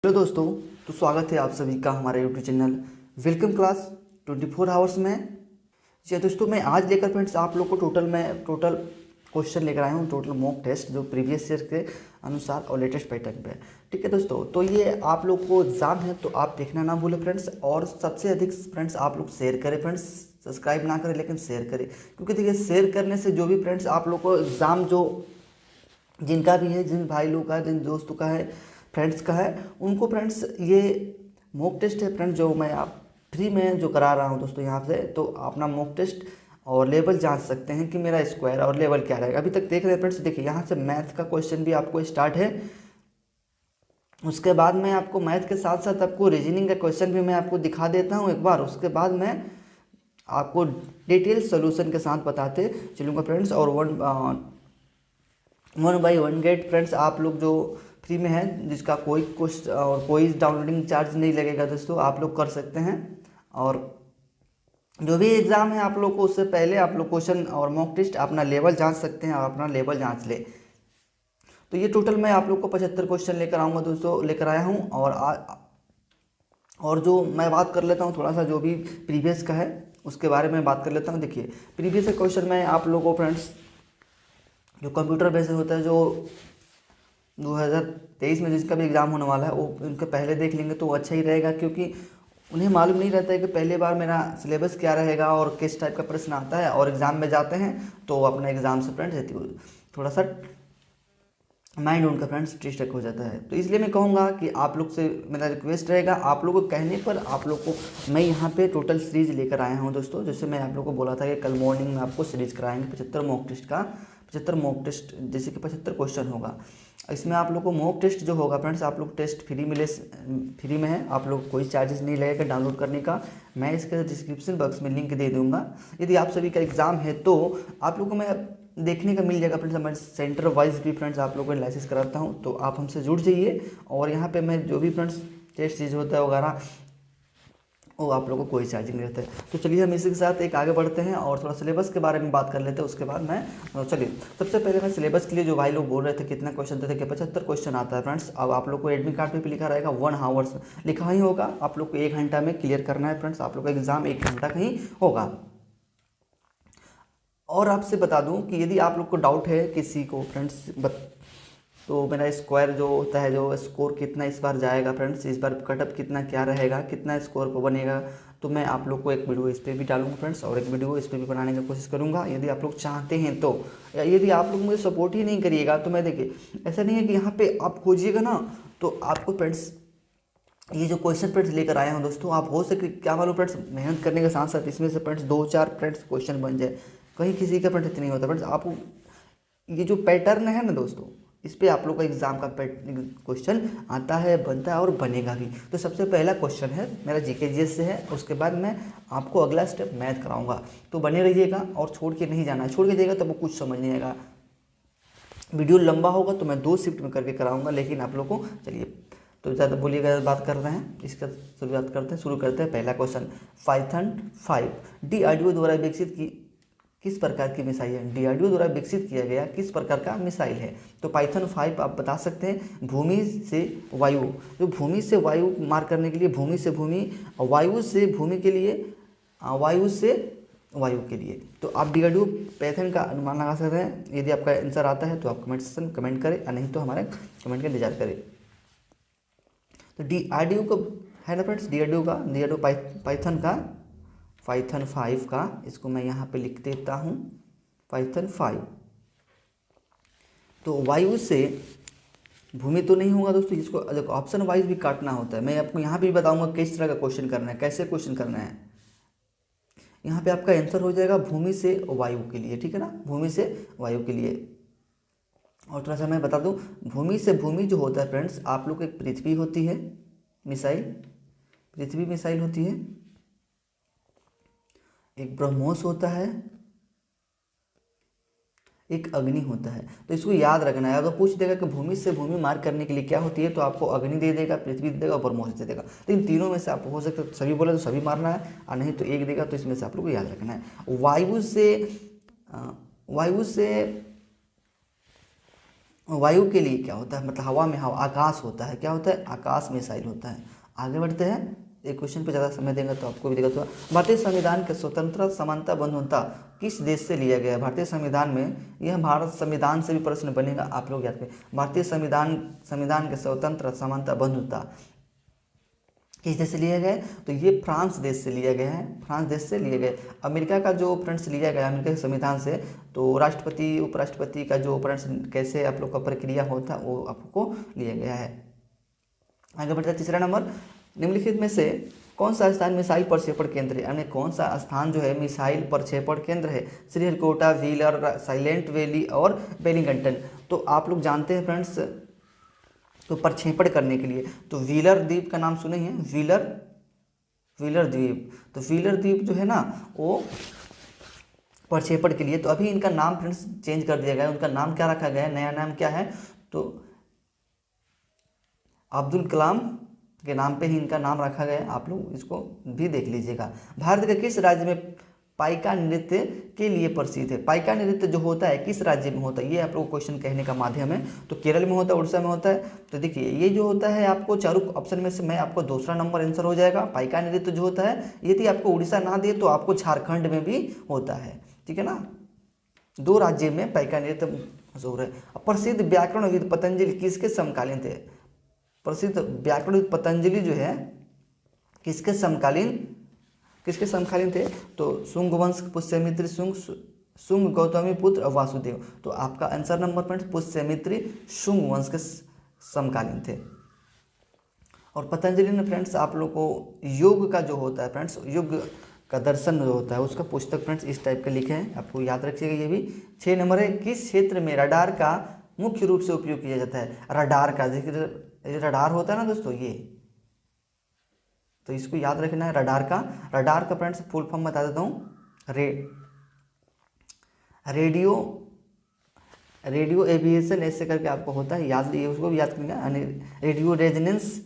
Hello दोस्तों, तो स्वागत है आप सभी का हमारे YouTube channel welcome class 24 hours में। जी दोस्तों, मैं आज लेकर फ्रेंड्स आप लोग को टोटल क्वेश्चन लेकर आया हूँ, टोटल मॉक टेस्ट जो प्रीवियस ईयर के अनुसार और लेटेस्ट पैटर्न पे। ठीक है दोस्तों, तो ये आप लोग को एग्ज़ाम है तो आप देखना ना भूलें फ्रेंड्स, और सबसे अधिक फ्रेंड्स आप लोग शेयर करें फ्रेंड्स। सब्सक्राइब ना करें लेकिन शेयर करें, क्योंकि देखिए शेयर करने से जो भी फ्रेंड्स आप लोग को एग्ज़ाम जो जिनका भी है, जिन भाई लोग का है, जिन दोस्तों का है, फ्रेंड्स का है, उनको फ्रेंड्स ये मॉक टेस्ट है फ्रेंड्स जो मैं आप फ्री में जो करा रहा हूँ दोस्तों यहाँ से, तो अपना मॉक टेस्ट और लेवल जांच सकते हैं कि मेरा स्क्वायर और लेवल क्या रहेगा। अभी तक देख रहे हैं फ्रेंड्स, देखिए यहाँ से मैथ का क्वेश्चन भी आपको स्टार्ट है। उसके बाद मैं आपको मैथ के साथ साथ आपको रीजनिंग का क्वेश्चन भी मैं आपको दिखा देता हूँ एक बार। उसके बाद मैं आपको डिटेल सोल्यूशन के साथ बताते चलूँगा फ्रेंड्स। और one by one get friends आप लोग जो फ्री में है, जिसका कोई कोस्ट और कोई डाउनलोडिंग चार्ज नहीं लगेगा दोस्तों, आप लोग कर सकते हैं। और जो भी एग्ज़ाम है आप लोग को, उससे पहले आप लोग क्वेश्चन और मॉक टेस्ट अपना लेवल जांच सकते हैं और अपना लेवल जांच ले। तो ये टोटल मैं आप लोग को 75 क्वेश्चन लेकर आऊँगा दोस्तों, लेकर आया हूँ। और जो मैं बात कर लेता हूँ थोड़ा सा जो भी प्रीवियस का है उसके बारे में बात कर लेता हूँ। देखिए प्रीवियस क्वेश्चन में आप लोगों को फ्रेंड्स जो कंप्यूटर बेस्ड होता है, जो 2023 में जिसका भी एग्ज़ाम होने वाला है, वो उनके पहले देख लेंगे तो अच्छा ही रहेगा, क्योंकि उन्हें मालूम नहीं रहता है कि पहले बार मेरा सिलेबस क्या रहेगा और किस टाइप का प्रश्न आता है, और एग्ज़ाम में जाते हैं तो अपने एग्ज़ाम से फ्रेंड्स थोड़ा सा माइंड उनका फ्रेंड्स डिस्ट्रैक्ट हो जाता है। तो इसलिए मैं कहूँगा कि आप लोग से मेरा रिक्वेस्ट रहेगा, आप लोगों को कहने पर आप लोग को मैं यहाँ पे टोटल सीरीज लेकर आया हूँ दोस्तों। जैसे मैं आप लोग को बोला था कि कल मॉर्निंग में आपको सीरीज कराएंगे 75 मॉक टेस्ट का, 75 मॉक टेस्ट, जैसे कि 75 क्वेश्चन होगा। इसमें आप लोग को मॉक टेस्ट जो होगा फ्रेंड्स, आप लोग टेस्ट फ्री में है, आप लोग को कोई चार्जेस नहीं लगेगा डाउनलोड करने का। मैं इसके डिस्क्रिप्शन बॉक्स में लिंक दे दूँगा। यदि आप सभी का एग्ज़ाम है तो आप लोग को मैं देखने का मिल जाएगा फ्रेंड्स। हमारे सेंटर वाइज भी फ्रेंड्स आप लोगों को एनालिसिस कराता हूँ, तो आप हमसे जुड़ जाइए। और यहाँ पे मैं जो भी फ्रेंड्स टेस्ट चीज़ होता है वगैरह, वो आप लोगों को कोई चार्जिंग नहीं रहता है। तो चलिए हम इसी के साथ एक आगे बढ़ते हैं और थोड़ा सिलेबस के बारे में बात कर लेते हैं। उसके बाद मैं चलिए सबसे पहले मैं सिलेबस के लिए जो भाई लोग बोल रहे थे कितना क्वेश्चन देते, कि 75 क्वेश्चन आता है फ्रेंड्स। अब आप लोग को एडमिट कार्ड पे भी लिखा रहेगा 1 आवर्स लिखा ही होगा, आप लोग को 1 घंटा में क्लियर करना है फ्रेंड्स। आप लोग का एग्जाम 1 घंटा का ही होगा। और आपसे बता दूं कि यदि आप लोग को डाउट है किसी को फ्रेंड्स, तो मेरा स्क्वायर जो होता है, जो स्कोर कितना इस बार जाएगा फ्रेंड्स, इस बार कटअप कितना क्या रहेगा, कितना स्कोर को बनेगा, तो मैं आप लोग को एक वीडियो इस पर भी डालूंगा फ्रेंड्स, और एक वीडियो इस पर भी बनाने की कोशिश करूंगा यदि आप लोग चाहते हैं तो। यदि आप लोग मुझे सपोर्ट ही नहीं करिएगा तो मैं, देखिए ऐसा नहीं है कि यहाँ पे आप खोजिएगा ना तो आपको फ्रेंड्स ये जो क्वेश्चन फ्रेंड्स लेकर आया हूँ दोस्तों, आप हो सके क्या मालूम फ्रेंड्स, मेहनत करने के साथ साथ इसमें से फ्रेंड्स 2-4 फ्रेंड्स क्वेश्चन बन जाए। कहीं किसी का फ्रेंड्स इतना नहीं होता फ्रेंड्स। आपको ये जो पैटर्न है ना दोस्तों, इस पे आप लोग का एग्जाम का क्वेश्चन आता है, बनता है और बनेगा भी। तो सबसे पहला क्वेश्चन है मेरा जीके जीएस से है, उसके बाद मैं आपको अगला स्टेप मैथ कराऊंगा। तो बने रहिएगा और छोड़ के नहीं जाना है, छोड़ के जाएगा तो वो कुछ समझ नहीं आएगा। वीडियो लंबा होगा तो मैं 2 शिफ्ट में करके कराऊंगा, लेकिन आप लोग को चलिए तो ज़्यादा बोलिएगा, बात कर रहे हैं इसका शुरू करते हैं पहला क्वेश्चन। पाइथन 5 डीआरडीओ द्वारा विकसित की किस प्रकार की मिसाइल है? डीआरडीओ द्वारा विकसित किया गया किस प्रकार का मिसाइल है? तो पाइथन 5 आप बता सकते हैं भूमि से वायु, जो भूमि से वायु मार करने के लिए, भूमि से भूमि, वायु से भूमि के लिए, वायु से वायु के लिए। तो आप डीआरडीओ पैथन का अनुमान लगा सकते हैं। यदि आपका आंसर आता है तो आप कमेंट सेक्शन कमेंट करें, और नहीं तो हमारे कमेंट का इंतजार करें। तो डीआरडीओ का है ना फ्रेंड्स, डीआरडीओ पाइथन का, पाइथन 5 का, इसको मैं यहाँ पे लिख देता हूँ पाइथन 5। तो वायु से भूमि तो नहीं होगा दोस्तों, जिसको देखो ऑप्शन वाइज भी काटना होता है। मैं आपको यहाँ पे भी बताऊंगा किस तरह का क्वेश्चन करना है, कैसे क्वेश्चन करना है। यहाँ पे आपका आंसर हो जाएगा भूमि से वायु के लिए, ठीक है ना, भूमि से वायु के लिए। और थोड़ा सा मैं बता दूं, भूमि से भूमि जो होता है फ्रेंड्स, आप लोग एक पृथ्वी होती है मिसाइल, पृथ्वी मिसाइल होती है, एक ब्रह्मोस होता है, एक अग्नि होता है। तो इसको याद रखना है। अगर पूछ देगा कि भूमि से भूमि मार करने के लिए क्या होती है, तो आपको अग्नि दे देगा, पृथ्वी दे देगा, ब्रह्मोस दे देगा। लेकिन तीनों में से आप हो सकता है सभी बोले तो सभी मारना है, और नहीं तो एक देगा। तो इसमें से आप लोग को याद रखना है। वायु से वायु के लिए क्या होता है, मतलब हवा में हवा आकाश होता है, क्या होता है, आकाश मिसाइल होता है। आगे बढ़ते हैं, एक क्वेश्चन पे ज़्यादा समय देंगे तो आपको भी दिक्कत होगा। भारतीय संविधान के स्वतंत्रता समानता बंधुता किस देश से लिया गया है? भारतीय संविधान में, यह भारत संविधान से भी प्रश्न बनेगा, आप लोग याद करें। भारतीय संविधान के स्वतंत्र समानता बंधुता किस देश से लिया गया है? तो ये फ्रांस देश से लिया गया है, फ्रांस देश से लिया गया है। अमेरिका का जो फ्रेंड्स लिया गया अमेरिका के संविधान से, तो राष्ट्रपति उपराष्ट्रपति का जो फ्रेंड्स कैसे आप लोग का प्रक्रिया होता है वो आपको लिया गया है। आगे बढ़ते हैं, तीसरा नंबर, निम्नलिखित में से कौन सा स्थान मिसाइल प्रक्षेपण केंद्र है? यानी कौन सा स्थान जो है मिसाइल प्रक्षेपण केंद्र है? श्रीहरिकोटा, व्हीलर, साइलेंट वैली और वेलिंगटन। तो आप लोग जानते हैं फ्रेंड्स, तो प्रक्षेपण करने के लिए तो व्हीलर द्वीप का नाम सुने हैं, व्हीलर द्वीप। तो व्हीलर द्वीप जो है ना वो प्रक्षेपण के लिए, तो अभी इनका नाम फ्रेंड्स चेंज कर दिया गया है। उनका नाम क्या रखा गया है, नया नाम क्या है? तो अब्दुल कलाम के नाम पे ही इनका नाम रखा गया है, आप लोग इसको भी देख लीजिएगा। भारत के किस राज्य में पाइका नृत्य के लिए प्रसिद्ध है? पाइका नृत्य जो होता है किस राज्य में होता है, ये आप लोग को क्वेश्चन कहने का माध्यम है। तो केरल में होता है, उड़ीसा में होता है। तो देखिए ये जो होता है आपको चारों ऑप्शन में से मैं आपको दूसरा नंबर आंसर हो जाएगा। पाइका नृत्य जो होता है, यदि आपको उड़ीसा ना दे तो आपको झारखंड में भी होता है, ठीक है ना। 2 राज्य में पाइका नृत्य मशहूर है। प्रसिद्ध व्याकरणविद पतंजलि किसके समकालीन थे? प्रसिद्ध व्याकरणविद पतंजलि जो है किसके समकालीन थे? तो शुंग वंश पुष्यमित्र शुंग गौतमी पुत्र वासुदेव। तो आपका answer number friends Pushyamitra Shunga वंश के समकालीन थे। और पतंजलि ने फ्रेंड्स आप लोग को योग का जो होता है फ्रेंड्स, योग का दर्शन जो होता है उसका पुस्तक फ्रेंड्स इस टाइप का लिखे हैं, आपको याद रखिएगा ये भी। 6 नंबर है, किस क्षेत्र में रडार का मुख्य रूप से उपयोग किया जाता है? रडार का देखिए, रडार होता है ना दोस्तों, ये तो इसको याद रखना है। रडार का फ्रेंड्स फुल फॉर्म बता देता हूँ, रेडियो एविएशन ऐसे करके आपको होता है, याद लिए उसको भी याद करेंगे। रेडियो रेजोनेंस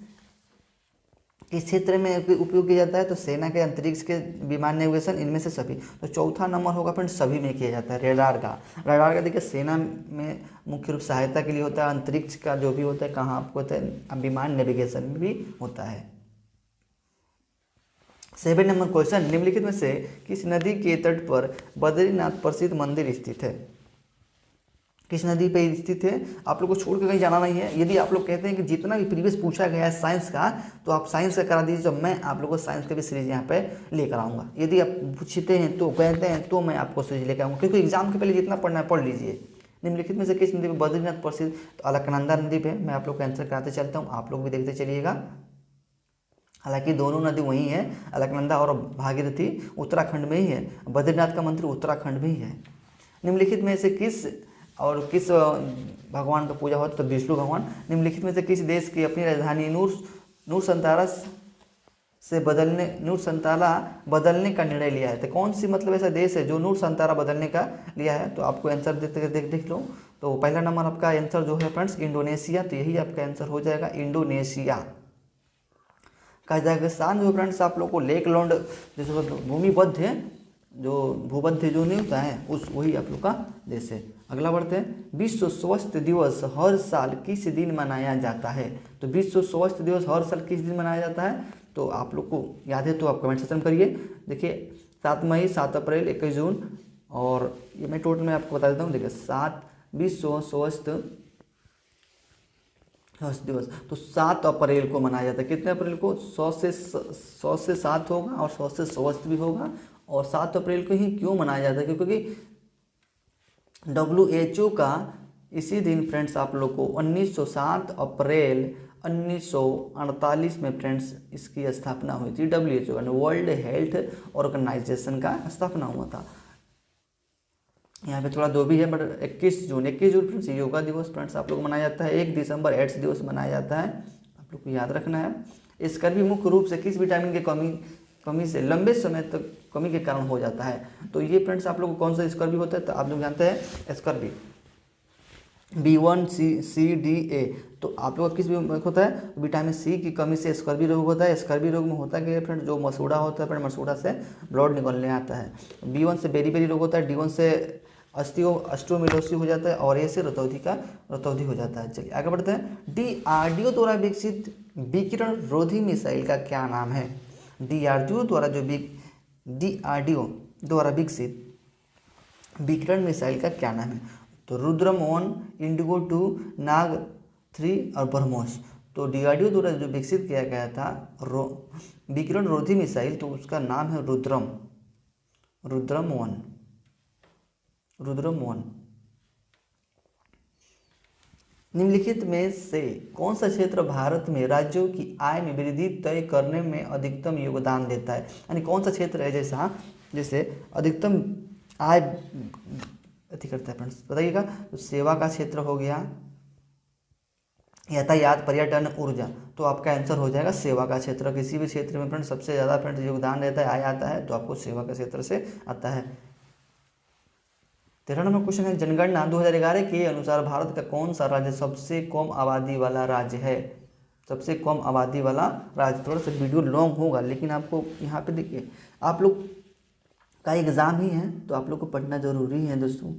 किस क्षेत्र में उपयोग किया जाता है? तो सेना के, अंतरिक्ष के, विमान नेविगेशन, इनमें से सभी। तो चौथा नंबर होगा फ्रेंड्स सभी में किया जाता है। रडार का देखिए सेना में मुख्य रूप सहायता के लिए होता है, अंतरिक्ष का जो भी होता है कहाँ आपको होता है, विमान नेविगेशन में भी होता है। 7 नंबर क्वेश्चन, निम्नलिखित में से किस नदी के तट पर बद्रीनाथ प्रसिद्ध मंदिर स्थित है? किस नदी पे स्थित है? आप लोग को छोड़ के कहीं जाना नहीं है। यदि आप लोग कहते हैं कि जितना भी प्रीवियस पूछा गया है साइंस का, तो आप साइंस का करा दीजिए, तो मैं आप लोगों को साइंस का भी सीरीज यहाँ पे लेकर आऊँगा। यदि आप पूछते हैं तो कहते हैं तो मैं आपको सीरीज लेकर आऊँगा, क्योंकि एग्जाम के पहले जितना पढ़ना है पढ़ लीजिए। निम्नलिखित में से किस नदी पर बद्रीनाथ प्रसिद्ध? तो अलकनंदा नदी पे। मैं आप लोग को आंसर कराते चलता हूँ, आप लोग भी देखते चलिएगा। हालांकि दोनों नदी वही है, अलकनंदा और भागीरथी उत्तराखंड में ही है, बद्रीनाथ का मंदिर उत्तराखंड में ही है। निम्नलिखित में से किस भगवान का पूजा होता है? तो विष्णु भगवान। निम्नलिखित में से किस देश की अपनी राजधानी नूर संतारा बदलने का निर्णय लिया है? तो कौन सी मतलब ऐसा देश है जो नूर संतारा बदलने का लिया है? तो आपको आंसर देख लो। तो पहला नंबर आपका आंसर जो है फ्रेंड्स इंडोनेशिया, तो यही आपका आंसर हो जाएगा इंडोनेशिया। कजाकिस्तान जो फ्रेंड्स आप लोग को लेक लॉन्ड जैसे भूमिबद्ध है, जो भूमध्य जो नहीं होता है वही आप लोग का देश है। अगला बढ़ते हैं, विश्व स्वास्थ्य दिवस हर साल किस दिन मनाया जाता है? तो विश्व स्वास्थ्य दिवस हर साल किस दिन मनाया जाता है? तो आप लोग को याद है तो आप कमेंट सेक्शन करिए। देखिए 7 मई, 7 अप्रैल, 21 जून, और ये मैं टोटल में आपको बता देता हूँ। देखिए 7 विश्व स्वास्थ्य दिवस तो 7 अप्रैल को मनाया जाता है। कितने अप्रैल को? 100 से 7 होगा और 100 से स्वस्थ भी होगा। और 7 अप्रैल को ही क्यों मनाया जाता है? क्योंकि WHO का इसी दिन फ्रेंड्स आप लोग को 7 अप्रैल 1948 में फ्रेंड्स इसकी स्थापना हुई थी। WHO यानी वर्ल्ड हेल्थ ऑर्गेनाइजेशन का स्थापना हुआ था। यहाँ पे थोड़ा दो भी है, बट 21 जून फ्रेंड्स योगा दिवस फ्रेंड्स आप लोग मनाया जाता है। 1 दिसंबर एड्स दिवस मनाया जाता है, आप लोग को याद रखना है। स्कर्वी मुख्य रूप से किस विटामिन की कमी से लंबे समय तक कमी के कारण हो जाता है? तो ये फ्रेंड्स आप लोग को कौन सा स्कर्वी होता है? तो आप लोग जानते हैं scurvy B1 C D A। तो आप लोग किस में होता है? विटामिन सी की कमी से स्कर्वी रोग होता है। स्कर्वी रोग में होता क्या है फ्रेंड? जो मसूड़ा होता है फ्रेंड, मसूड़ा से ब्लड निकलने आता है। B1 से बेरी रोग होता है, D1 से अष्टोमेलोसी हो जाता है, और ए से रतौंधी का रतौंधी हो जाता है। चलिए आगे बढ़ते हैं। डीआरडीओ द्वारा विकसित विकिरण रोधी मिसाइल का क्या नाम है? डीआरडीओ द्वारा विकसित विकिरण मिसाइल का क्या नाम है? तो रुद्रम 1, इंडिगो 2, नाग 3 और ब्रह्मोस। तो डीआरडीओ द्वारा जो विकसित किया गया था विकिरण रोधी मिसाइल, तो उसका नाम है रुद्रम 1। निम्नलिखित में से कौन सा क्षेत्र भारत में राज्यों की आय में वृद्धि तय करने में अधिकतम योगदान देता है? यानी कौन सा क्षेत्र है जैसे अधिकतम आय अति करता है फ्रेंड्स, बताइएगा। तो सेवा का क्षेत्र हो गया, यातायात, पर्यटन, ऊर्जा। तो आपका आंसर हो जाएगा सेवा का क्षेत्र। किसी भी क्षेत्र में फ्रेंड्स सबसे ज़्यादा फ्रेंड्स योगदान रहता है, आय आता है, तो आपको सेवा का क्षेत्र से आता है। 13 नंबर क्वेश्चन है, जनगणना 2011 के अनुसार भारत का कौन सा राज्य सबसे कम आबादी वाला राज्य है? सबसे कम आबादी वाला राज्य। थोड़ा सा वीडियो लॉन्ग होगा, लेकिन आपको यहाँ पे देखिए, आप लोग का एग्ज़ाम ही है तो आप लोग को पढ़ना ज़रूरी है दोस्तों।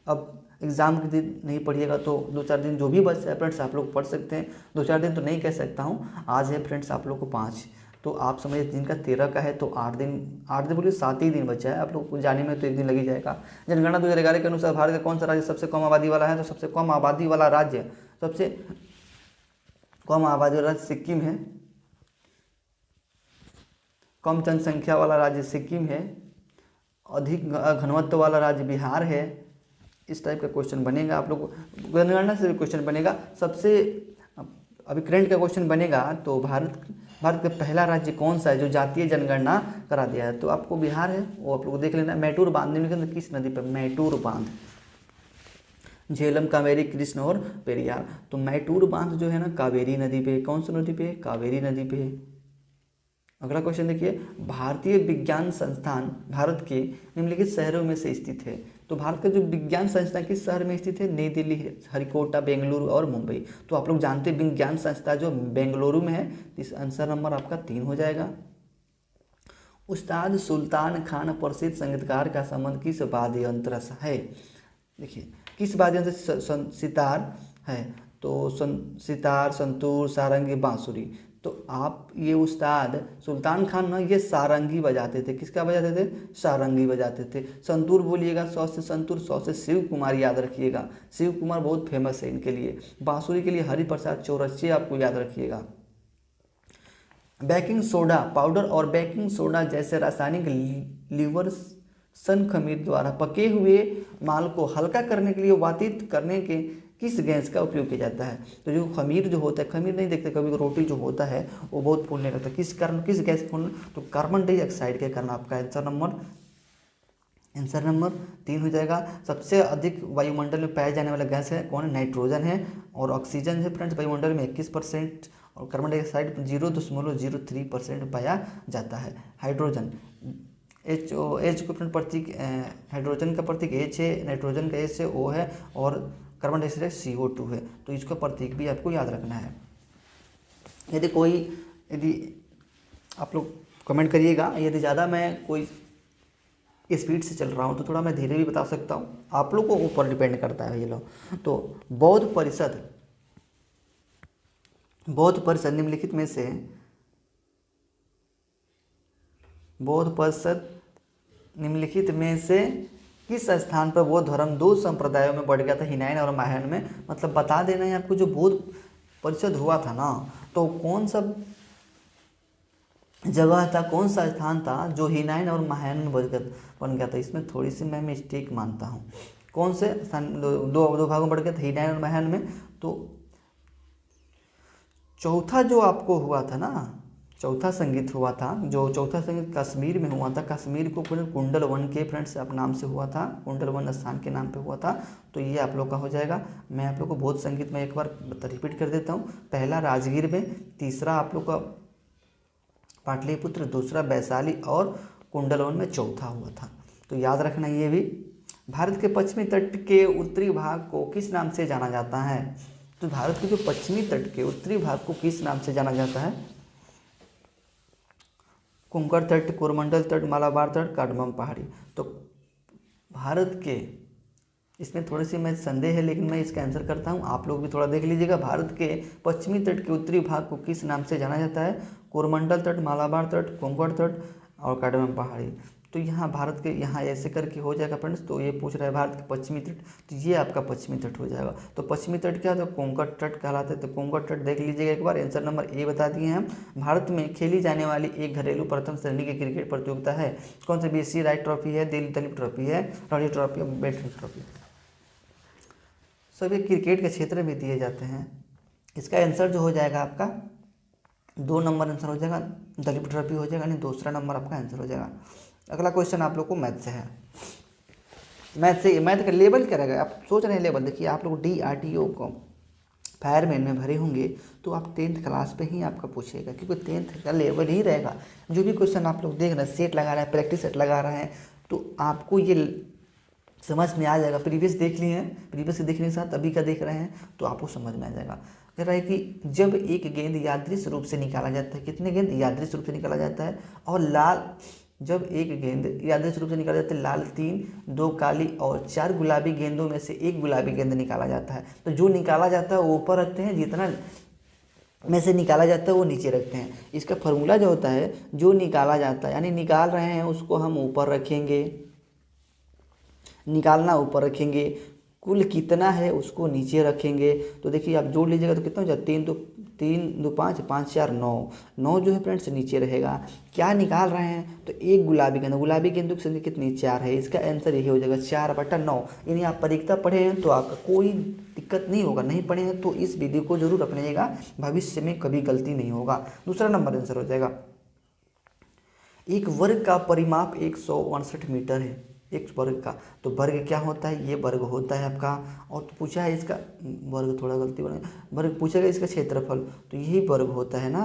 अब एग्ज़ाम के दिन नहीं पढ़िएगा तो 2-4 दिन जो भी बच जाए फ्रेंड्स आप लोग पढ़ सकते हैं। 2-4 दिन तो नहीं कह सकता हूँ, आज है फ्रेंड्स आप लोग को 5, तो आप समझिए दिन का 13 का है, तो 8 दिन बोलिए 7 ही दिन बचा है। आप लोग को जाने में तो 1 दिन लग ही जाएगा। जनगणना 2011 के अनुसार भारत का कौन सा राज्य सबसे कम आबादी वाला है? तो सबसे कम आबादी वाला राज्य सिक्किम है। कम जनसंख्या वाला राज्य सिक्किम है। अधिक घनत्व वाला राज्य बिहार है। इस टाइप का क्वेश्चन बनेगा, आप लोग जनगणना से भी क्वेश्चन बनेगा। सबसे अभी करंट का क्वेश्चन बनेगा, तो भारत का पहला राज्य कौन सा है जो जातीय जनगणना करा दिया है? तो आपको बिहार है, वो आप लोग देख लेना। मैटूर बांध निम्नलिखित किस नदी पर? मैटूर बांध, झेलम, कावेरी, कृष्ण और पेरियार। तो मैटूर बांध जो है ना कावेरी नदी पे। कौन सी नदी पे? कावेरी नदी पे। अगला क्वेश्चन देखिए, भारतीय विज्ञान संस्थान भारत के निम्नलिखित शहरों में से स्थित है। तो भारत का जो विज्ञान संस्थान किस शहर में स्थित है? नई दिल्ली, हरिकोटा, बेंगलुरु और मुंबई। तो आप लोग जानते हैं विज्ञान संस्था जो बेंगलुरु में है। इस आंसर नंबर आपका 3 हो जाएगा। उस्ताद सुल्तान खान प्रसिद्ध संगीतकार का संबंध किस वाद्य यंत्र से है? देखिए किस वाद्य यंत्र से सितार है? तो सितार, संतूर, सारंगी, बांसुरी। तो आप ये उस्ताद सुल्तान खान ना ये सारंगी बजाते थे। किसका बजाते थे? सारंगी बजाते थे। संतूर बोलिएगा 100 से संतूर, 100 से शिव कुमार याद रखिएगा। शिव कुमार बहुत फेमस है इनके लिए। बांसुरी के लिए हरिप्रसाद चौरसिया आपको याद रखिएगा। बेकिंग सोडा पाउडर और बेकिंग सोडा जैसे रासायनिक लीवर्सन खमीर द्वारा पके हुए माल को हल्का करने के लिए वातित करने के किस गैस का उपयोग किया जाता है? तो जो खमीर जो होता है, खमीर नहीं देखते कभी, रोटी जो होता है वो बहुत फूलने लगता है। किस कारण, किस गैस फूलने? तो कार्बन डाइऑक्साइड के कारण। आपका आंसर नंबर 3 हो जाएगा। सबसे अधिक वायुमंडल में पाया जाने वाला गैस है कौन? नाइट्रोजन है। और ऑक्सीजन है फ्रेंड्स वायुमंडल में 21% और कार्बन डाइऑक्साइड 0.03% पाया जाता है। हाइड्रोजन एच को फ्रेंड प्रतीक, हाइड्रोजन का प्रतीक H है, नाइट्रोजन का H है, O है, और कार्बन डाइऑक्साइड CO2 है। तो इसका प्रतीक भी आपको याद रखना है। यदि आप लोग कमेंट करिएगा, यदि ज़्यादा मैं कोई स्पीड से चल रहा हूँ तो थोड़ा मैं धीरे भी बता सकता हूँ, आप लोग को ऊपर डिपेंड करता है ये लोग। तो बौद्ध परिषद निम्नलिखित में से किस स्थान पर बौद्ध धर्म 2 संप्रदायों में बढ़ गया था? हिनाइन और महायान में। मतलब बता देना है आपको, जो बौद्ध परिषद हुआ था ना, तो कौन सा जगह था, कौन सा स्थान था जो हिनाइन और महायान में बन गया था? इसमें थोड़ी सी मैं मिस्टेक मानता हूँ। कौन से स्थान दो भागों में बढ़ गया था? हिनाइन और महायान में। तो चौथा जो आपको हुआ था ना, चौथा संगीत हुआ था, जो चौथा संगीत कश्मीर में हुआ था। कश्मीर को कुंडल वन के फ्रेंड्स आप नाम से हुआ था, कुंडल वन स्थान के नाम पे हुआ था। तो ये आप लोग का हो जाएगा। मैं आप लोग को बौद्ध संगीत में एक बार रिपीट कर देता हूँ। पहला राजगीर में, तीसरा आप लोग का पाटलिपुत्र, दूसरा वैशाली और कुंडल वन में चौथा हुआ था। तो याद रखना ये भी। भारत के पश्चिमी तट के उत्तरी भाग को किस नाम से जाना जाता है? तो भारत के जो पश्चिमी तट के उत्तरी भाग को किस नाम से जाना जाता है? कुंकण तट, कोरमंडल तट, मालाबार तट, काडमम पहाड़ी। तो भारत के इसमें थोड़ी सी मैं संदेह है, लेकिन मैं इसका आंसर करता हूँ, आप लोग भी थोड़ा देख लीजिएगा। भारत के पश्चिमी तट के उत्तरी भाग को किस नाम से जाना जाता है? कोरमंडल तट, मालाबार तट, कोंकण तट और कार्डमम पहाड़ी। तो यहाँ भारत के यहाँ ऐसे करके हो जाएगा फ्रेंड्स। तो ये पूछ रहा है भारत के पश्चिमी तट, तो ये आपका पश्चिमी तट हो जाएगा। तो पश्चिमी तट क्या है? तो कोंकण तट कहलाता है। तो कोंकण तट देख लीजिएगा एक बार। आंसर नंबर ए बता दिए हैं। भारत में खेली जाने वाली एक घरेलू प्रथम श्रेणी की क्रिकेट प्रतियोगिता है कौन सी? BC राय ट्रॉफी है, दिलीप दलीप ट्रॉफी है, रणजी ट्रॉफी, बैटरी ट्रॉफी। सभी क्रिकेट के क्षेत्र में दिए जाते हैं। इसका आंसर जो हो जाएगा आपका 2 नंबर आंसर हो जाएगा, दलीप ट्रॉफी हो जाएगा, नहीं दूसरा नंबर आपका आंसर हो जाएगा। अगला क्वेश्चन आप लोग को मैथ से है। मैथ का लेवल क्या रहेगा? आप सोच रहे हैं लेवल, देखिए आप लोग DRDO को फायरमैन में भरे होंगे तो आप 10th क्लास पे ही आपका पूछेगा, क्योंकि 10th का लेवल ही रहेगा। जो भी क्वेश्चन आप लोग देख रहे हैं, सेट लगा रहे हैं, प्रैक्टिस सेट लगा रहे हैं, तो आपको ये समझ में आ जाएगा। प्रीवियस देख लिए हैं, प्रीवियस के देखने के साथ अभी का देख रहे हैं तो आपको समझ में आ जाएगा। कह रहा है कि जब एक गेंद यादृच्छिक रूप से निकाला जाता है, कितने गेंद यादृच्छिक रूप से निकाला जाता है? और लाल, जब एक गेंद यादृच्छिक रूप से निकाला जाता है, लाल 3, 2 काली और 4 गुलाबी गेंदों में से एक गुलाबी गेंद निकाला जाता है। तो जो निकाला जाता है वो ऊपर रखते हैं, जितना में से निकाला जाता है वो नीचे रखते हैं। इसका फॉर्मूला जो होता है, जो निकाला जाता है यानी निकाल रहे हैं उसको हम ऊपर रखेंगे, निकालना ऊपर रखेंगे, कुल कितना है उसको नीचे रखेंगे। तो देखिए आप जोड़ लीजिएगा तो कितना हो जाए? 3 2 5, 5 4 9, 9 जो है फ्रेंड्स नीचे रहेगा। क्या निकाल रहे हैं? तो एक गुलाबी गेंद, गुलाबी गेंदों की संख्या कितनी? 4 है। इसका आंसर यही हो जाएगा 4/9। यानी आप परीक्षा पढ़े हैं तो आपका कोई दिक्कत नहीं होगा, नहीं पढ़े हैं तो इस विधि को जरूर अपनाइएगा, भविष्य में कभी गलती नहीं होगा। दूसरा नंबर आंसर हो जाएगा। एक वर्ग का परिमाप 168 मीटर है, एक वर्ग का। तो वर्ग क्या होता है? ये वर्ग होता है आपका। और तो पूछा है इसका वर्ग, थोड़ा गलती बना, वर्ग पूछेगा इसका क्षेत्रफल, तो यही वर्ग होता है ना।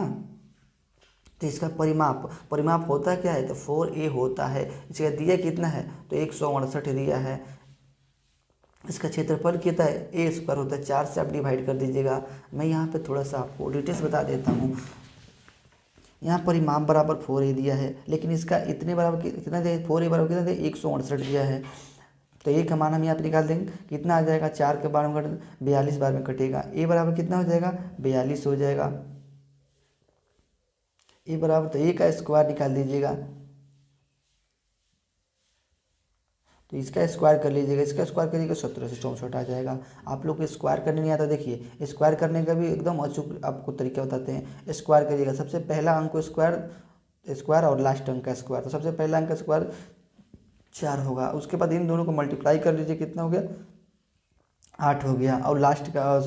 तो इसका परिमाप होता क्या है? तो 4a होता है। इसका दिया कितना है? तो 168 दिया है। इसका क्षेत्रफल कितना है? a² होता है। 4 से आप डिवाइड कर दीजिएगा। मैं यहाँ पे थोड़ा सा आपको डिटेल्स बता देता हूँ। यहाँ परिमाप बराबर 4a दिया है, लेकिन इसका इतने बराबर कितना दिया? 4a बराबर कितना दिया? 168 दिया है। तो a का मान हम यहाँ पे निकाल देंगे, कितना आ जाएगा? 4 के बार में कट 42 बार में कटेगा। a बराबर कितना हो जाएगा? 42 हो जाएगा। a बराबर, तो a का स्क्वायर निकाल दीजिएगा, तो इसका स्क्वायर कर लीजिएगा, इसका स्क्वायर करिएगा 17 से 64 आ जाएगा। आप लोग को स्क्वायर करने नहीं आता, देखिए स्क्वायर करने का भी एकदम अचूक आपको तरीका बताते हैं। स्क्वायर करिएगा, सबसे पहला अंक को स्क्वायर और लास्ट अंक का स्क्वायर। तो सबसे पहला अंक का स्क्वायर 4 होगा, उसके बाद इन दोनों को मल्टीप्लाई कर लीजिए, कितना हो गया? 8 हो गया। और लास्ट का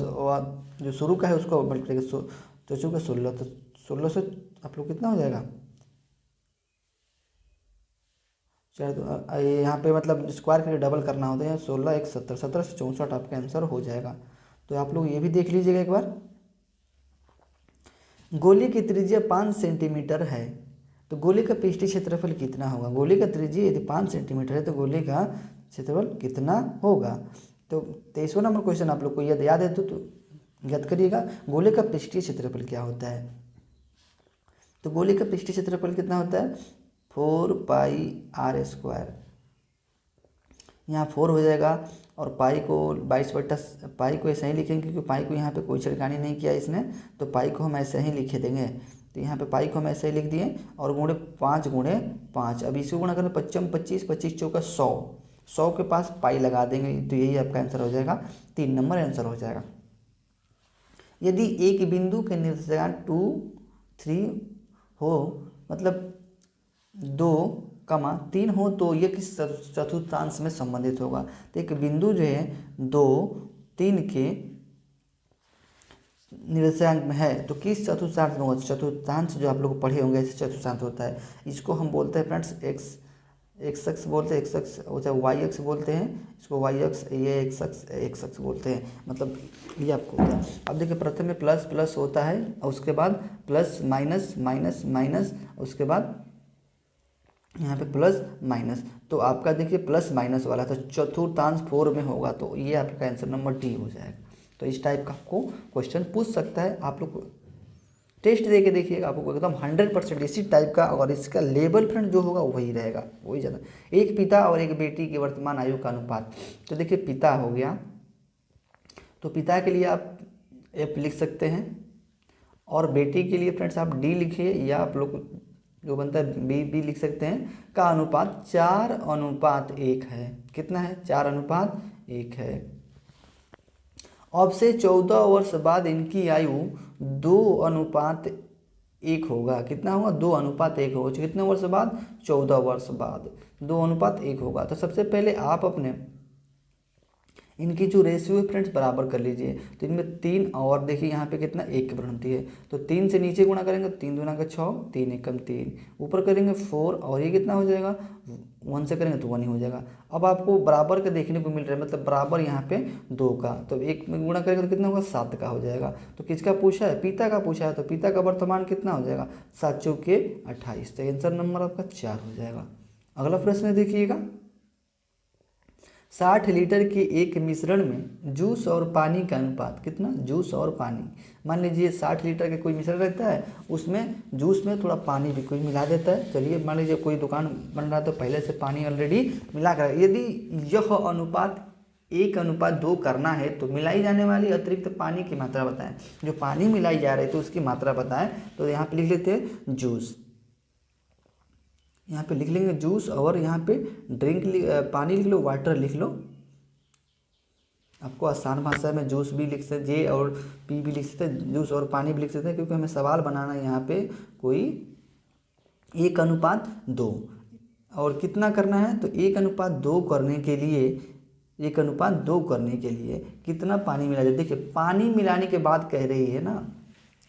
जो शुरू का है उसको मल्टीप्लाई कर, तो शुरू का 16, तो 16 से आप लोग कितना हो जाएगा? यहाँ पे मतलब स्क्वायर के लिए डबल करना होता है। 16 1 17, 17 से 64 आपका आंसर हो जाएगा। तो आप लोग ये भी देख लीजिएगा एक बार। गोले की त्रिज्या 5 सेंटीमीटर है, तो गोले का पृष्ठीय क्षेत्रफल कितना होगा? गोले का त्रिज्या यदि 5 सेंटीमीटर है तो गोले का क्षेत्रफल कितना होगा? तो 23वां नंबर क्वेश्चन आप लोग को याद है तो याद करिएगा। गोले का पृष्ठीय क्षेत्रफल क्या होता है? तो गोले का पृष्ठीय क्षेत्रफल कितना होता है? 4πr²। यहाँ 4 हो जाएगा, और पाई को 22 पाई को ऐसे ही लिखेंगे, क्योंकि पाई को यहाँ पे कोई छिड़कानी नहीं किया इसने, तो पाई को हम ऐसे ही लिखे देंगे। तो यहाँ पे पाई को हम ऐसे ही लिख दिए, और गुणे 5 गुणे 5। अब इसको गुणा करें 55 25, 25 चौका 100, 100 के पास पाई लगा देंगे, तो यही आपका आंसर हो जाएगा। 3 नंबर आंसर हो जाएगा। यदि एक बिंदु के निर्देशांक 2 3 हो, मतलब 2, 3 हो, तो ये किस चतुर्थांश में संबंधित होगा? तो एक बिंदु जो है 2 3 के निर्देशांक में है तो किस चतुर्थांश में होगा? चतुर्थांश जो आप लोग पढ़े होंगे ऐसे चतुर्थांश होता है। इसको हम बोलते हैं फ्रेंड्स एक्स अक्ष बोलते हैं, एक्स अक्ष होता है, वाई अक्ष बोलते हैं इसको, वाई अक्ष, ये एक्स अक्ष बोलते हैं। मतलब ये आपको होता है। अब देखिए प्रथम में प्लस प्लस होता है, और उसके बाद प्लस माइनस माइनस माइनस, उसके बाद यहाँ पे प्लस माइनस। तो आपका देखिए प्लस माइनस वाला, तो चतुर्थांश 4 में होगा, तो ये आपका आंसर नंबर डी हो जाएगा। तो इस टाइप का आपको क्वेश्चन पूछ सकता है आप लोग को। टेस्ट दे के देखिएगा, आपको एकदम 100% इसी टाइप का, और इसका लेवल फ्रेंड जो होगा वही रहेगा, वही ज़्यादा। एक पिता और एक बेटी की वर्तमान आयु का अनुपात, तो देखिए पिता हो गया, तो पिता के लिए आप F लिख सकते हैं, और बेटी के लिए फ्रेंड्स आप D लिखिए, या आप लोग जो बनता है बी लिख सकते हैं। का अनुपात 4:1 है। कितना है? 4:1 है। अब से 14 वर्ष बाद इनकी आयु 2:1 होगा। कितना होगा? 2:1 होगा। कितने वर्ष बाद? 14 वर्ष बाद 2:1 होगा। तो सबसे पहले आप अपने इनकी जो रेशियो है फ्रेंड्स बराबर कर लीजिए। तो इनमें 3 और देखिए यहाँ पे कितना 1 की बढ़ती है, तो 3 से नीचे गुणा करेंगे, 3 दूना का 6, 3 एकम 3, ऊपर करेंगे 4, और ये कितना हो जाएगा? 1 से करेंगे तो 1 ही हो जाएगा। अब आपको बराबर का देखने को मिल रहा है, मतलब बराबर यहाँ पे 2 का, तो 1 में गुणा करेंगे तो कितना होगा? 7 का हो जाएगा। तो किसका पूछा है? पिता का पूछा है, तो पिता का वर्तमान कितना हो जाएगा? 7 चौके 28। तो आंसर नंबर आपका 4 हो जाएगा। अगला प्रश्न देखिएगा, 60 लीटर के एक मिश्रण में जूस और पानी का अनुपात कितना? जूस और पानी, मान लीजिए 60 लीटर का कोई मिश्रण रहता है, उसमें जूस में थोड़ा पानी भी कोई मिला देता है। चलिए मान लीजिए कोई दुकान बन रहा है तो पहले से पानी ऑलरेडी मिला कर, यदि यह अनुपात 1:2 करना है तो मिलाई जाने वाली अतिरिक्त पानी की मात्रा बताएं। जो पानी मिलाई जा रही है तो उसकी मात्रा बताएं। तो यहाँ पे लिख लेते हैं जूस, यहाँ पे लिख लेंगे जूस, और यहाँ पे पानी लिख लो, वाटर लिख लो। आपको आसान भाषा में जूस भी लिख सकते, जे और पी भी लिख सकते हैं, जूस और पानी भी लिख सकते हैं, क्योंकि हमें सवाल बनाना है यहाँ पे कोई 1:2 और कितना करना है। तो 1:2 करने के लिए 1:2 करने के लिए कितना पानी मिला जाए? देखिए पानी मिलाने के बाद कह रही है ना,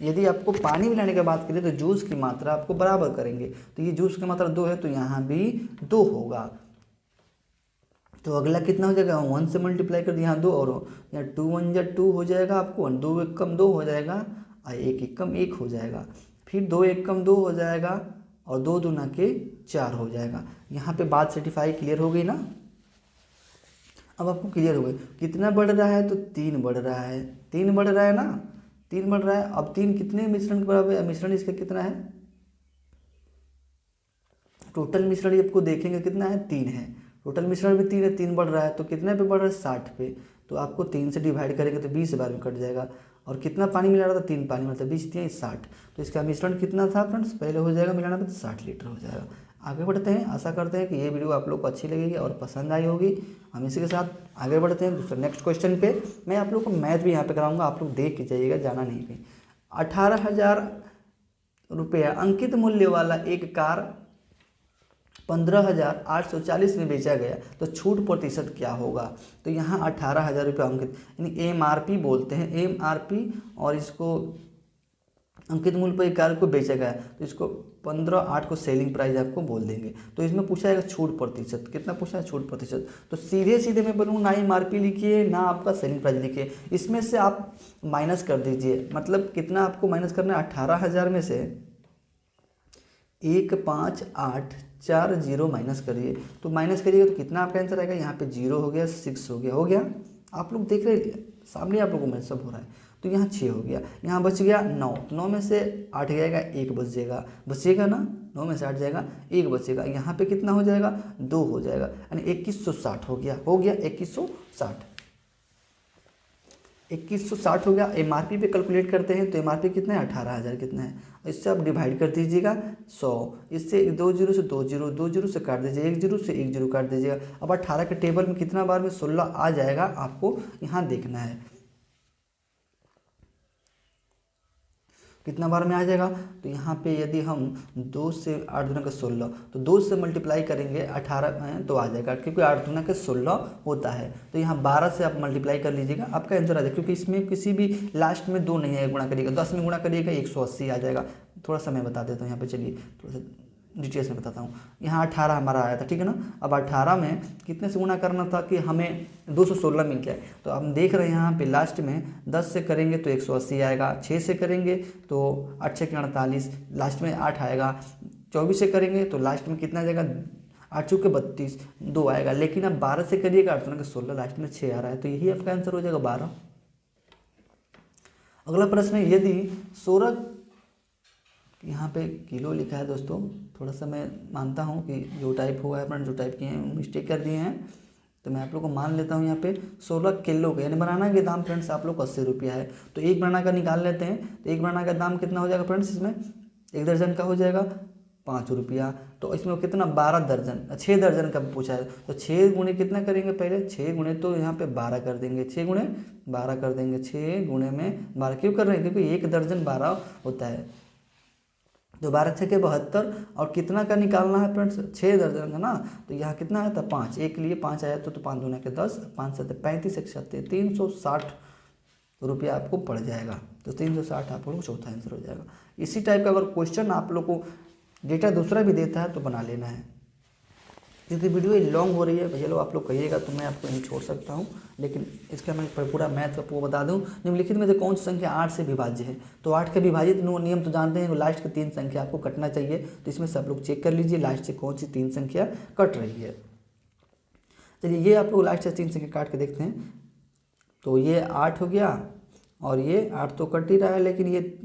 यदि आपको पानी मिलाने के बाद करें तो जूस की मात्रा आपको बराबर करेंगे। तो ये जूस की मात्रा 2 है, तो यहाँ भी 2 होगा। तो अगला कितना हो जाएगा? 1 से मल्टीप्लाई कर दिया, यहाँ 2 और यहाँ 2 1 जा 2 हो जाएगा आपको, 2 एकम 2 हो जाएगा, और 1 एकम 1 हो जाएगा, फिर 2 एकम 2 हो जाएगा, और 2 दूना के 4 हो जाएगा। यहाँ पे बात सर्टिफाई क्लियर हो गई ना? अब आपको क्लियर हो गई कितना बढ़ रहा है? तो 3 बढ़ रहा है, 3 बढ़ रहा है ना, 3 बढ़ रहा है। अब 3 कितने मिश्रण के बराबर है? मिश्रण इसका कितना है? टोटल मिश्रण आपको देखेंगे कितना है? 3 है। टोटल मिश्रण भी 3 है, 3 बढ़ रहा है, तो कितने पे बढ़ रहा है? 60 पे। तो आपको 3 से डिवाइड करेंगे तो 20 बार में कट जाएगा। और कितना पानी मिला रहा था? 3 पानी, मतलब 20 3 60। तो इसका मिश्रण कितना था फ्रेंड्स? पहले हो जाएगा मिलाना तो 60 लीटर हो जाएगा। आगे बढ़ते हैं। आशा करते हैं कि ये वीडियो आप लोग को अच्छी लगेगी और पसंद आई होगी। हम इसी के साथ आगे बढ़ते हैं दूसरे नेक्स्ट क्वेश्चन पे। मैं आप लोग को मैथ भी यहाँ पे कराऊंगा, आप लोग देख के जाइएगा, जाना नहीं कहीं। 18,000 रुपया अंकित मूल्य वाला एक कार 15,840 में बेचा गया, तो छूट प्रतिशत क्या होगा? तो यहाँ 18,000 रुपये अंकित, यानी MRP बोलते हैं, MRP, और इसको अंकित मूल्य पर एक कार को बेचा गया, तो इसको 15,8 को सेलिंग प्राइस आपको बोल देंगे। तो इसमें पूछा जाएगा छूट प्रतिशत, कितना पूछा है? छूट प्रतिशत। तो सीधे सीधे मैं बोलूँ ना MRP लिखिए ना आपका सेलिंग प्राइस लिखिए, इसमें से आप माइनस कर दीजिए। मतलब कितना आपको माइनस करना है? 18,000 में से 1,5,8,4,0 माइनस करिए। तो माइनस करिएगा तो कितना आपका आंसर आएगा? यहाँ पे 0 हो गया, 6 हो गया, हो गया। आप लोग देख रहे हैं सामने, आप लोगों में सब हो रहा है। तो यहाँ 6 हो गया, यहाँ बच गया 9, 9 में से 8 जाएगा, 1 बचेगा ना, 9 में से 8 जाएगा, 1 बचेगा। यहाँ पे कितना हो जाएगा? 2 हो जाएगा, यानी 2160 हो गया, 2160। 2160 हो गया। MRP पे कैलकुलेट करते हैं तो MRP कितना है? 18,000 कितना है? इससे आप डिवाइड कर दीजिएगा 100, इससे 2 जीरो से 2 जीरो, 2 जीरो से काट दीजिए, 1 जीरो से 1 जीरो काट दीजिएगा। अब 18 के टेबल में कितना बार में 16 आ जाएगा आपको यहाँ देखना है, कितना बार में आ जाएगा। तो यहाँ पे यदि हम 2 से 8 दूना का 16, तो 2 से मल्टीप्लाई करेंगे 18 में तो आ जाएगा, क्योंकि 8 दूना का 16 होता है। तो यहाँ 12 से आप मल्टीप्लाई कर लीजिएगा, आपका आंसर आ जाएगा। क्योंकि इसमें किसी भी लास्ट में 2 नहीं है, गुणा करिएगा, 10 में गुणा करिएगा 180 आ जाएगा। थोड़ा सा मैं बता देता हूँ यहाँ पे, चलिए थोड़ा सा डिटेल्स में बताता हूँ। यहाँ 18 हमारा आया था, ठीक है ना। अब 18 में कितने से गुणा करना था कि हमें 216 मिल जाए। तो हम देख रहे हैं यहाँ पे लास्ट में 10 से करेंगे तो 180 आएगा, 6 से करेंगे तो 8 6 48, लास्ट में 8 आएगा, 24 से करेंगे तो लास्ट में कितना आ जाएगा? 8 चौके 32, 2 आएगा। लेकिन अब 12 से करिएगा 8 के 16, लास्ट में 6 आ रहा है, तो यही आपका आंसर हो जाएगा 12। अगला प्रश्न है, यदि 16 यहाँ पे किलो लिखा है दोस्तों, थोड़ा सा मैं मानता हूँ कि जो टाइप हुआ है अपना, जो टाइप किए हैं मिस्टेक कर दिए हैं, तो मैं आप लोग को मान लेता हूँ यहाँ पे 16 किलो का, यानी बनाना के दाम फ्रेंड्स आप लोग को 80 रुपया है। तो एक बनाना का निकाल लेते हैं, तो एक बनाना का दाम कितना हो जाएगा फ्रेंड्स, इसमें 1 दर्जन का हो जाएगा 5 रुपया। तो इसमें कितना 12 दर्जन, 6 दर्जन का पूछा है, तो 6 गुणे कितना करेंगे, पहले 6 गुणे तो यहाँ पे 12 कर देंगे, 6 गुणे 12 कर देंगे, 6 गुणे में 12 क्यों कर रहे हैं, क्योंकि 1 दर्जन 12 होता है। तो 12 6 के 72, और कितना का निकालना है फ्रेंड्स, 6 दर्जन का ना, तो यहाँ कितना आया था 5, एक के लिए 5 आया तो 5 दूना के 10, 5 7 35, 1 7 360 रुपया आपको पड़ जाएगा। तो 360 आप लोग चौथा आंसर हो जाएगा। इसी टाइप का अगर क्वेश्चन आप लोग को डेटा दूसरा भी देता है तो बना लेना है, क्योंकि वीडियो लॉन्ग हो रही है भैया लोग, आप लोग कहिएगा तो मैं आपको यहीं छोड़ सकता हूं, लेकिन इसका मैं पूरा मैथ का पूरा बता दूं। निम्नलिखित में से कौन सी संख्या 8 से विभाज्य है, तो 8 के विभाजित नियम तो जानते हैं, लास्ट की 3 संख्या आपको कटना चाहिए, तो इसमें से आप लोग चेक कर लीजिए लास्ट से कौन सी 3 संख्या कट रही है। चलिए ये आप लोग लास्ट से 3 संख्या काट के देखते हैं। तो ये 8 हो गया, और ये 8 तो कट ही रहा है, लेकिन ये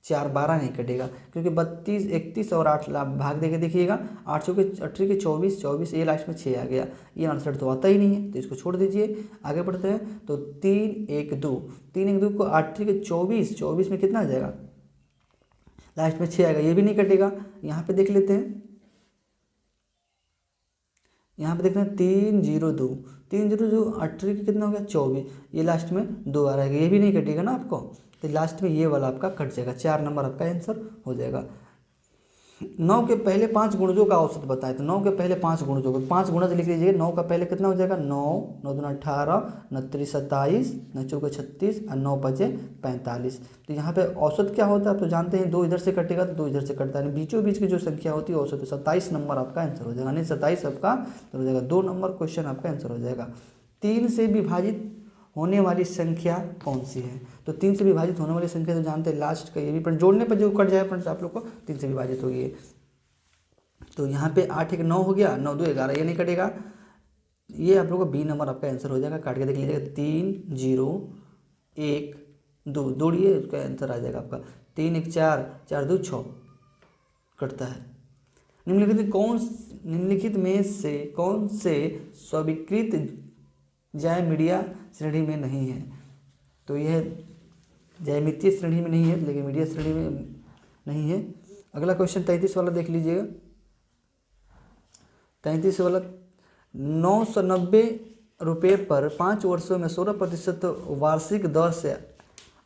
4 12 नहीं कटेगा, क्योंकि 32 31 और 8 भाग देके देखिएगा, 8 चौके 18 के 24 24, ये लास्ट में 6 आ गया, ये आंसर तो आता ही नहीं है, तो इसको छोड़ दीजिए। आगे बढ़ते हैं, तो 3 1 2, 3 1 2 को 18 के 24 24 में कितना आ जाएगा, लास्ट में 6 आएगा, ये भी नहीं कटेगा। यहाँ पे देख लेते हैं, यहाँ पे देखते हैं 3 0 2, 3 0 2 18 के कितना हो गया 24, ये लास्ट में 2 आ रहेगा, ये भी नहीं कटेगा ना आपको, तो लास्ट में ये वाला आपका कट जाएगा, 4 नंबर आपका आंसर हो जाएगा। 9 के पहले 5 गुणजों का औसत बताएं, तो 9 के पहले 5 गुणजों, 5 गुणज लिख लीजिए। 9 का पहले कितना हो जाएगा 9, 9 दूना 18, 9 3 27, 9 चौके 36 और 9 बचे 45। तो यहाँ पे औसत क्या होता है आप तो जानते हैं, 2 इधर से कटेगा तो 2 इधर से कटता है, बीचों बीच की जो संख्या होती है औसत, 27 नंबर आपका आंसर हो जाएगा, यानी 27 आपका हो जाएगा, 2 नंबर क्वेश्चन आपका आंसर हो जाएगा। 3 से विभाजित होने वाली संख्या कौन सी है, तो 3 से विभाजित होने वाली संख्या तो जानते हैं लास्ट का ये भी, पर जोड़ने पर जो कट जाए फ्रेंड्स आप लोग को 3 से विभाजित होगी। तो यहाँ पे 8 1 9 हो गया, 9 2 11, ये नहीं कटेगा, ये आप लोग को बी नंबर आपका आंसर हो जाएगा। काट के देख लीजिएगा, 3 0 1 2, दौड़िए उसका आंसर आ जाएगा आपका 3 1 4, 4 2 6 कटता है। निम्नलिखित में से कौन से स्वीकृत ज्यामितीय श्रेणी में नहीं है, तो यह ज्यामितीय श्रेणी में नहीं है, लेकिन मीडिया श्रेणी में नहीं है। अगला क्वेश्चन 33 वाला देख लीजिएगा, 33 वाला 990 रुपये पर 5 वर्षों में 16% वार्षिक दर से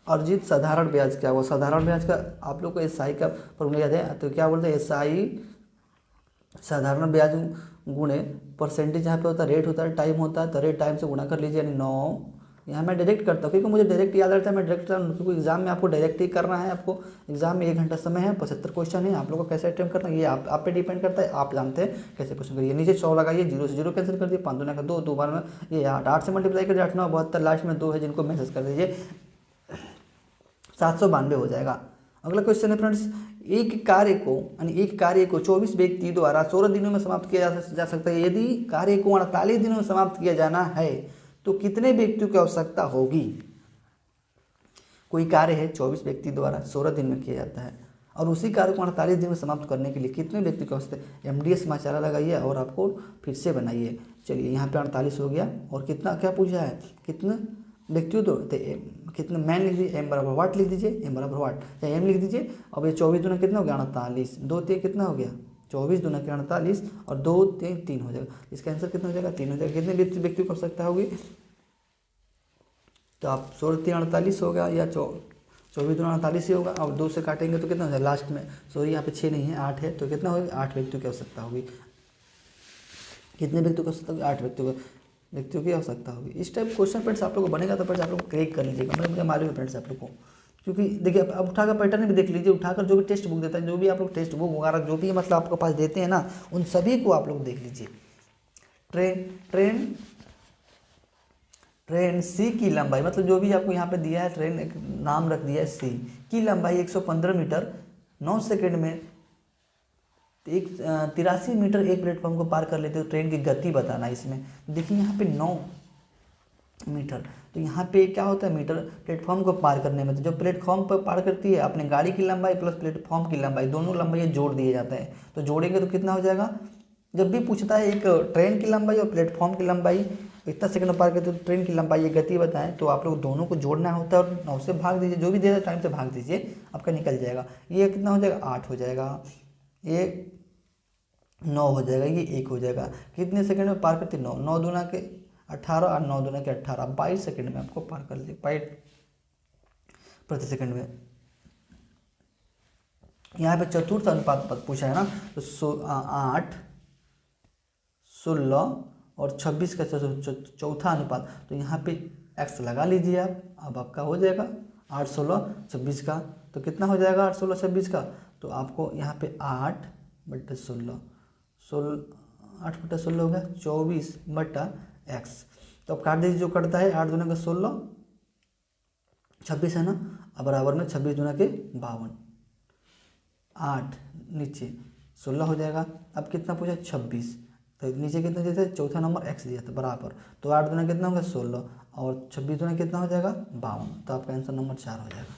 अर्जित साधारण ब्याज क्या हुआ। साधारण ब्याज का आप लोग को एसआई का फॉर्मूला याद है, तो क्या बोलते हैं एसआई साधारण ब्याज गुणे परसेंटेज, जहाँ पे होता है रेट होता है, टाइम होता है, तो रेट टाइम से गुणा कर लीजिए, यानी 9। यहाँ मैं डायरेक्ट करता हूँ क्योंकि मुझे डायरेक्ट याद रहता है, मैं डायरेक्ट करता हूँ, क्योंकि एग्जाम में आपको डायरेक्ट ही करना है। आपको एग्जाम में 1 घंटा समय है, 75 क्वेश्चन है, आप लोगों को कैसे अटेम्प्ट करना है ये आप पे डिपेंड करता है, आप जानते हैं कैसे क्वेश्चन करिए। नीचे 100 लगाइए, 0 से 0 कैंसिल कर दिए, 5 दूना का 2, 2 बार में ये 8, 8 से मल्टीप्लाई करिए, 8 9 72, लास्ट में 2 है जिनको मैसेज कर दीजिए, 792 हो जाएगा। अगला क्वेश्चन है फ्रेंड्स, एक कार्य को 24 व्यक्ति द्वारा 16 दिनों में समाप्त किया जा सकता है। यदि कार्य को 48 दिनों में समाप्त किया जाना है तो कितने व्यक्तियों की आवश्यकता होगी। कोई कार्य है 24 व्यक्ति द्वारा 16 दिन में किया जाता है, और उसी कार्य को 48 दिन में समाप्त करने के लिए कितने व्यक्ति की आवश्यकता है। MDS माचारा लगाइए और आपको फिर से बनाइए। चलिए यहाँ पे 48 हो गया, और कितना क्या पूछा है, कितने व्यक्तियों तो कितने मैन लिख दीजिए, M बराबर वाट लिख दीजिए, M बराबर वाट या M लिख दीजिए। अब ये 24 दूना कितना हो गया 48, 2 3 कितना हो गया 24 दूना के 48, और 2 3 3 हो जाएगा, इसका आंसर कितना हो जाएगा 3 हो जाएगा। कितने व्यक्ति को आवश्यकता होगी, तो आप 16 3 48 होगा, या 24 दूना 48 ही होगा। अब 2 से काटेंगे तो कितना हो जाएगा लास्ट में, सॉरी यहाँ पे 6 नहीं है 8 है, तो कितना होगी 8 व्यक्तियों की आवश्यकता होगी। कितने व्यक्तियों की आवश्यकता होगी 8 व्यक्तियों की आवश्यकता होगी। इस टाइप क्वेश्चन फ्रेंड्स आप लोग को बनेगा तो फ्रेंड्स आप लोग क्रैक कर लीजिएगा, मुझे मालूम है फ्रेंड्स आप लोग को, क्योंकि देखिए अब उठाकर पैटर्न भी देख लीजिए, उठाकर जो भी टेक्स्ट बुक देता है, जो भी आप लोग टेक्स्ट बुक वगैरह जो भी मतलब आपके पास देते हैं ना, उन सभी को आप लोग देख लीजिए। ट्रेन सी की लंबाई, मतलब जो भी आपको यहाँ पे दिया है ट्रेन एक नाम रख दिया है सी की लंबाई 115 मीटर 9 सेकेंड में 83 मीटर एक प्लेटफॉर्म को पार कर लेते हो, ट्रेन की गति बताना। इसमें देखिए यहाँ पे 9 मीटर। तो यहाँ पे क्या होता है, मीटर प्लेटफॉर्म को पार करने में, तो जो प्लेटफॉर्म पर पार करती है अपने गाड़ी की लंबाई प्लस प्लेटफॉर्म की लंबाई, दोनों लंबाई जोड़ दिए जाते हैं। तो जोड़ेंगे तो कितना हो जाएगा, जब भी पूछता है एक ट्रेन की लंबाई और प्लेटफॉर्म की लंबाई इतना सेकंड में पार करते तो ट्रेन की लंबाई ये गति बताएं, तो आप लोग दोनों को जोड़ना होता है और 9 से भाग दीजिए, जो भी दे रहा टाइम से भाग दीजिए, आपका निकल जाएगा। ये कितना हो जाएगा, 8 हो जाएगा, ये 9 हो जाएगा, ये 1 हो जाएगा। कितने सेकंड में पार करती, 9, 9 दूना के 18 और 9 दूना के 18, 22 सेकंड में आपको पार कर लीजिए, 22 प्रति सेकंड में। यहाँ पे चतुर्थ अनुपात पूछा है ना, तो 8, 16 और 26 का चौथा अनुपात, तो यहाँ पे x लगा लीजिए आप। अब आपका हो जाएगा 8, 16, 26 का, तो कितना हो जाएगा 8, 16, 26 का, तो आपको यहाँ पे 8 बट्टा 16, 8 बट्टा 16 हो गया 24 बट्टा x। तो अब काट दीजिए, जो कटता है 8 दूना का 16, 26 है ना, अब बराबर में 26 दूना के 52, 8 नीचे 16 हो जाएगा। अब कितना पूछा, 26, तो नीचे कितना दिया था, चौथा नंबर x दिया था बराबर, तो 8 दूना कितना होगा 16 और 26 दूना कितना हो जाएगा 52, तो आपका आंसर नंबर 4 हो जाएगा।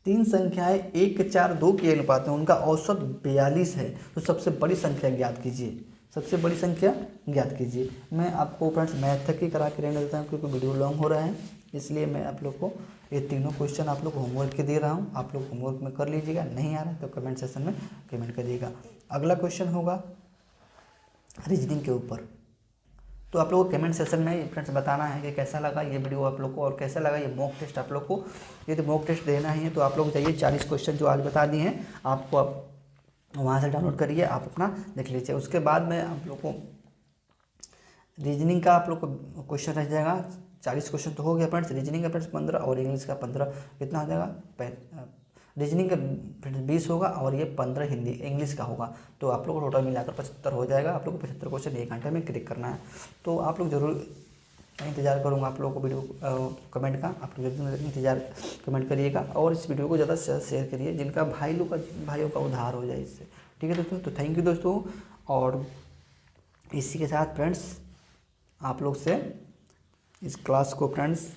3 संख्याएं 1, 4, 2 के अनुपात में उनका औसत 42 है, तो सबसे बड़ी संख्या ज्ञात कीजिए, सबसे बड़ी संख्या ज्ञात कीजिए। मैं आपको फ्रेंड्स मैथ तक ही करा के रहने देता हूँ क्योंकि वीडियो लॉन्ग हो रहा है, इसलिए मैं आप लोग को ये तीनों क्वेश्चन आप लोग को होमवर्क के दे रहा हूँ, आप लोग होमवर्क में कर लीजिएगा, नहीं आ रहा है तो कमेंट सेक्शन में कमेंट करिएगा। अगला क्वेश्चन होगा रीजनिंग के ऊपर, तो आप लोग को कमेंट सेक्शन में फ्रेंड्स बताना है कि कैसा लगा ये वीडियो आप लोग को और कैसा लगा ये मॉक टेस्ट आप लोग को। ये तो मॉक टेस्ट देना ही है, तो आप लोग चाहिए 40 क्वेश्चन जो आज बता दिए हैं आपको, आप वहाँ से डाउनलोड करिए, आप अपना देख लीजिए। उसके बाद में आप लोग को रीजनिंग का आप लोग को क्वेश्चन रह जाएगा, 40 क्वेश्चन तो हो गया फ्रेंड्स, रीजनिंग का फ्रेंड्स 15 और इंग्लिश का 15, कितना हो जाएगा, रीजनिंग का फ्रेंड्स 20 होगा और ये 15 हिंदी इंग्लिश का होगा, तो आप लोग को टोटल मिलाकर 75 हो जाएगा। आप लोग को 75 क्वेश्चन 1 घंटे में क्लिक करना है, तो आप लोग जरूर, इंतजार करूँगा आप लोगों को वीडियो कमेंट का, आप लोग जरूर इंतजार कमेंट करिएगा और इस वीडियो को ज़्यादा से शेयर करिए जिनका भाइयों का उद्धार हो जाए इससे, ठीक है दोस्तों। तो थैंक यू दोस्तों, और इसी के साथ फ्रेंड्स आप लोग से इस क्लास को फ्रेंड्स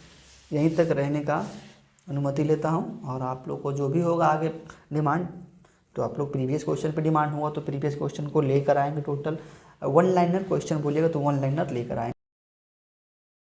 यहीं तक रहने का अनुमति लेता हूं, और आप लोग को जो भी होगा आगे डिमांड, तो आप लोग प्रीवियस क्वेश्चन पे डिमांड होगा तो प्रीवियस क्वेश्चन को लेकर आएंगे, टोटल 1 लाइनर क्वेश्चन बोलिएगा तो 1 लाइनर लेकर आएंगे।